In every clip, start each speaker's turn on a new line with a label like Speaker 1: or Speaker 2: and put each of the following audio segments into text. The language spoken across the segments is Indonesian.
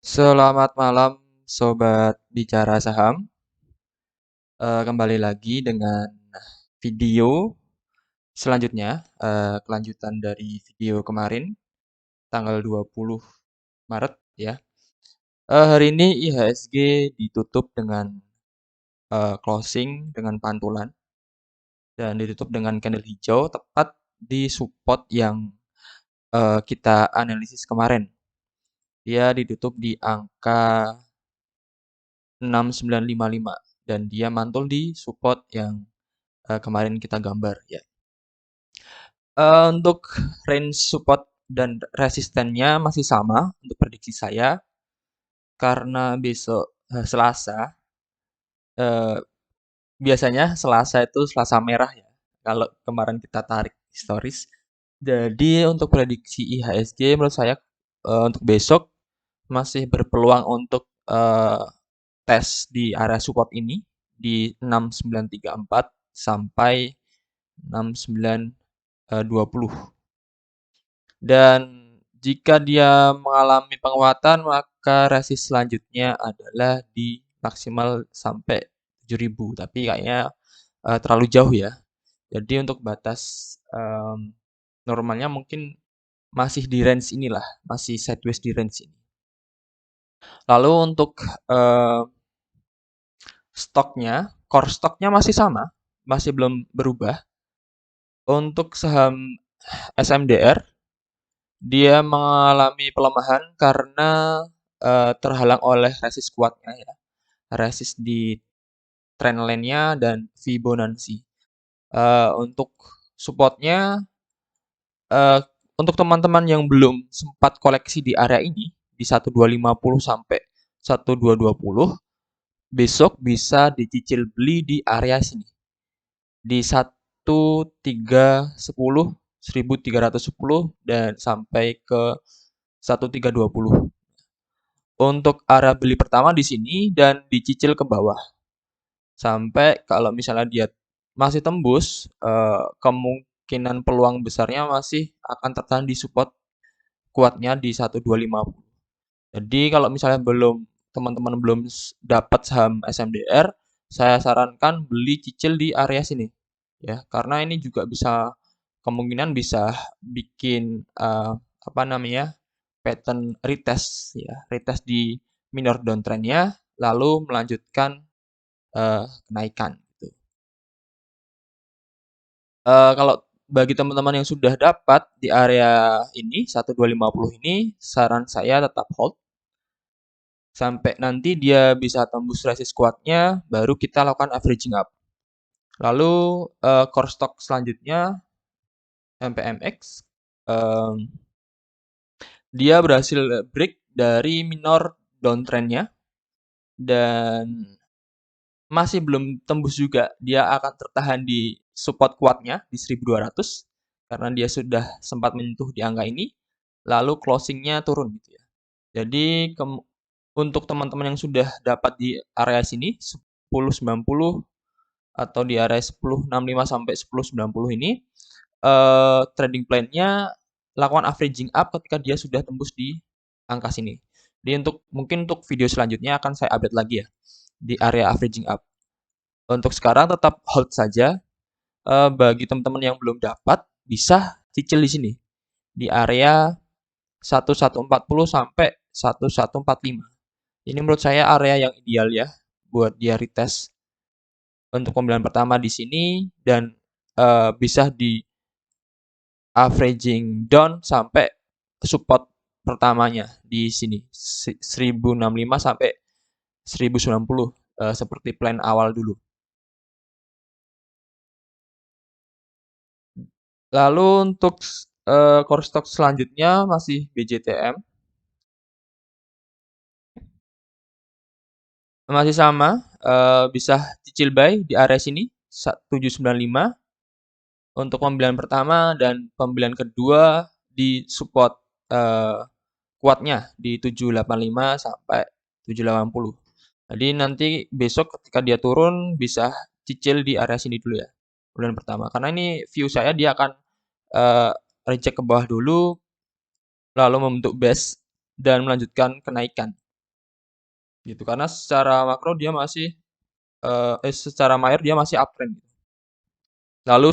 Speaker 1: Selamat malam, sobat bicara saham. Kembali lagi dengan video selanjutnya, kelanjutan dari video kemarin, tanggal 20 Maret ya. Hari ini IHSG ditutup dengan closing dengan pantulan dan ditutup dengan candle hijau tepat di support yang kita analisis kemarin. Dia ditutup di angka 6955 dan dia mantul di support yang kemarin kita gambar ya. Untuk range support dan resistennya masih sama untuk prediksi saya karena besok Selasa, eh, biasanya Selasa itu Selasa merah ya. Kalau kemarin kita tarik historis. Jadi untuk prediksi IHSG menurut saya untuk besok masih berpeluang untuk tes di area support ini di 6934 sampai 6920. Dan jika dia mengalami penguatan, maka resist selanjutnya adalah di maksimal sampai 7.000. Tapi kayaknya terlalu jauh ya. Jadi untuk batas normalnya mungkin masih di range inilah, masih sideways di range ini. Lalu untuk stoknya, core stoknya masih sama, masih belum berubah. Untuk saham SMDR, dia mengalami pelemahan karena terhalang oleh resist kuatnya ya. Resist di trendline-nya dan Fibonacci. Untuk supportnya, eh, untuk teman-teman yang belum sempat koleksi di area ini, di 1250 sampai 1220, besok bisa dicicil beli di area sini. Di 1310, 1310 dan sampai ke 1320. Untuk area beli pertama di sini dan dicicil ke bawah. Sampai kalau misalnya dia masih tembus, kemungkinan peluang besarnya masih akan tertahan di support kuatnya di 1250. Jadi kalau misalnya teman-teman belum dapat saham SMDR, saya sarankan beli cicil di area sini. Ya, karena ini juga kemungkinan bisa bikin apa namanya? Pattern retest ya, retest di minor downtrendnya lalu melanjutkan kenaikan gitu. Kalau bagi teman-teman yang sudah dapat di area ini 1250 ini, saran saya tetap hold sampai nanti dia bisa tembus resist kuatnya, baru kita lakukan averaging up. Lalu core stock selanjutnya MPMX, dia berhasil break dari minor downtrendnya dan masih belum tembus juga. Dia akan tertahan di support kuatnya di 1200 karena dia sudah sempat menyentuh di angka ini, lalu closingnya turun gitu ya. Jadi untuk teman-teman yang sudah dapat di area sini 1090 atau di area 1065 sampai 1090 ini, trading plan-nya lakukan averaging up ketika dia sudah tembus di angka sini. Jadi mungkin untuk video selanjutnya akan saya update lagi ya di area averaging up. Untuk sekarang tetap hold saja. Bagi teman-teman yang belum dapat, bisa cicil di sini di area 1140 sampai 1145. Ini menurut saya area yang ideal ya buat dia retest untuk pembelian pertama di sini dan bisa di averaging down sampai support pertamanya di sini 1065 sampai 1090 seperti plan awal dulu. Lalu untuk core stock selanjutnya masih BJTM. Masih sama, bisa cicil buy di area sini 795 untuk pembelian pertama dan pembelian kedua di support kuatnya di 785 sampai 780. Jadi nanti besok ketika dia turun bisa cicil di area sini dulu ya. Pembelian pertama. Karena ini view saya dia akan eh, reject ke bawah dulu lalu membentuk base dan melanjutkan kenaikan. gitu. Karena secara makro dia masih secara mayor dia masih uptrend gitu. Lalu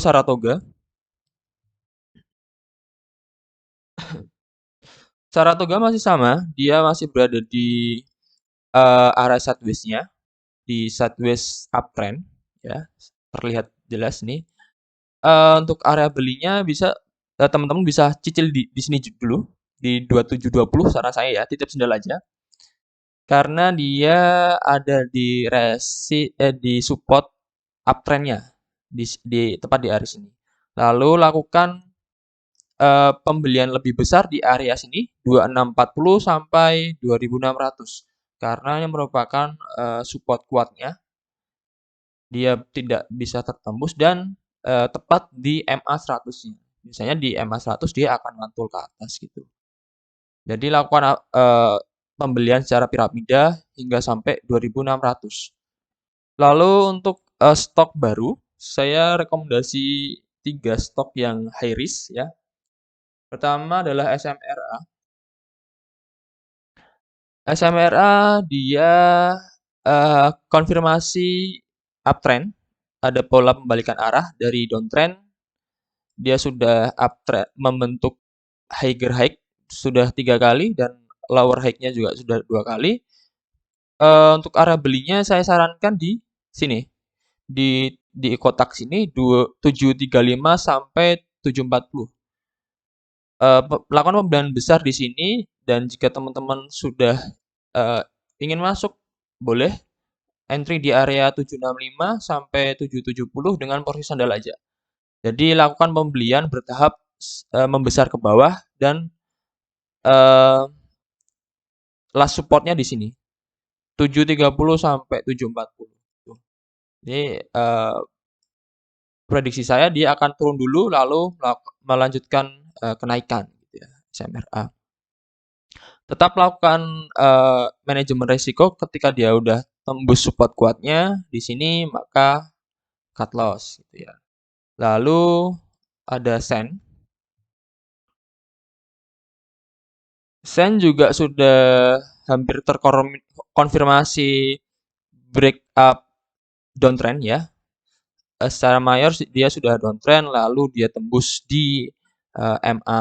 Speaker 1: Saratoga masih sama, dia masih berada di area sideways-nya, di sideways uptrend ya. Terlihat jelas nih. Untuk area belinya bisa teman-teman bisa cicil di sini dulu di 2720 saran saya ya, titip sendal aja. Karena dia ada di support uptrend-nya di tepat di area sini. Lalu lakukan pembelian lebih besar di area sini 2640 sampai 2600 karena ini merupakan support kuatnya. Dia tidak bisa tertembus dan tepat di MA 100-nya. Biasanya di MA 100 dia akan mantul ke atas gitu. Jadi lakukan pembelian secara piramida hingga sampai 2600. Lalu untuk stok baru, saya rekomendasi 3 stok yang high risk ya. Pertama adalah SMRA. SMRA dia konfirmasi uptrend, ada pola pembalikan arah dari downtrend. Dia sudah uptrend membentuk higher high sudah 3 kali dan lower high-nya juga sudah 2 kali. Untuk area belinya saya sarankan di sini. Di kotak sini 735 sampai 740. Lakukan pembelian besar di sini dan jika teman-teman sudah ingin masuk boleh entry di area 765 sampai 770 dengan porsi sandal aja. Jadi lakukan pembelian bertahap membesar ke bawah dan last supportnya di sini 730 sampai 740. Jadi prediksi saya dia akan turun dulu lalu melanjutkan kenaikan gitu ya SMRA. Tetap lakukan manajemen risiko ketika dia udah tembus support kuatnya di sini maka cut loss gitu ya. Lalu ada Sen. Sen juga sudah hampir terkonfirmasi break up downtrend ya. Secara mayor dia sudah downtrend lalu dia tembus di MA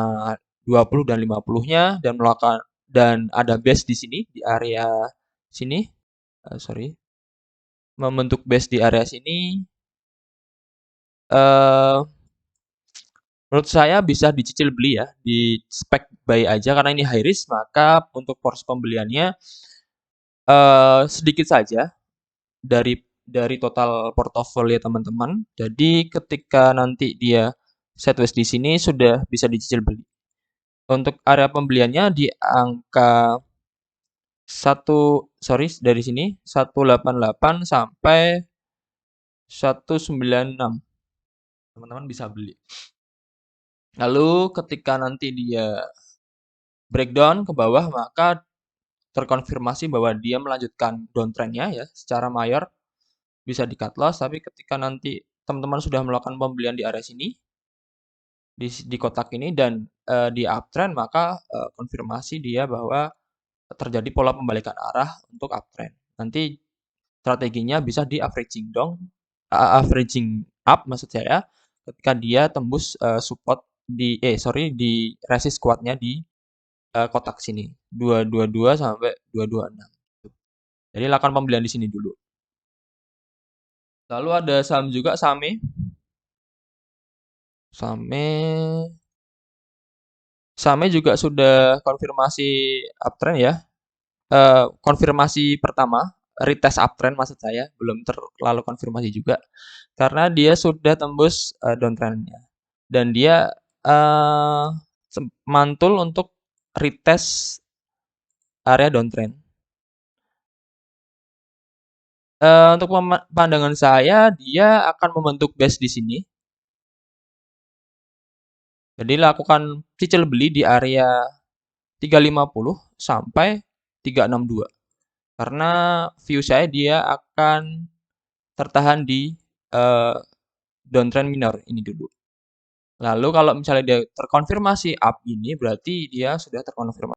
Speaker 1: 20 dan 50-nya dan melakukan dan ada base di sini di area sini. Membentuk base di area sini. Menurut saya bisa dicicil beli ya, di spek buy aja karena ini high risk, maka untuk porsi pembeliannya sedikit saja dari total portofolio teman-teman. Jadi ketika nanti dia sideways di sini sudah bisa dicicil beli. Untuk area pembeliannya di angka dari sini 188 sampai 196. Teman-teman bisa beli. Lalu ketika nanti dia breakdown ke bawah maka terkonfirmasi bahwa dia melanjutkan downtrend-nya ya secara mayor bisa di cut loss, tapi ketika nanti teman-teman sudah melakukan pembelian di area sini di kotak ini dan di uptrend maka konfirmasi dia bahwa terjadi pola pembalikan arah untuk uptrend. Nanti strateginya bisa di averaging up maksud saya ketika dia tembus support di resist kuatnya di kotak sini 222 sampai 226. Jadi lakukan pembelian di sini dulu. Lalu ada saham juga Same. Same juga sudah konfirmasi uptrend ya. Konfirmasi pertama, retest uptrend maksud saya, belum terlalu konfirmasi juga. Karena dia sudah tembus downtrend-nya. Dan dia mantul untuk retest area downtrend. Untuk pandangan saya, dia akan membentuk base di sini. Jadi lakukan cicil beli di area 350 sampai 362. Karena view saya dia akan tertahan di downtrend minor ini dulu. Lalu kalau misalnya dia terkonfirmasi up ini berarti dia sudah terkonfirmasi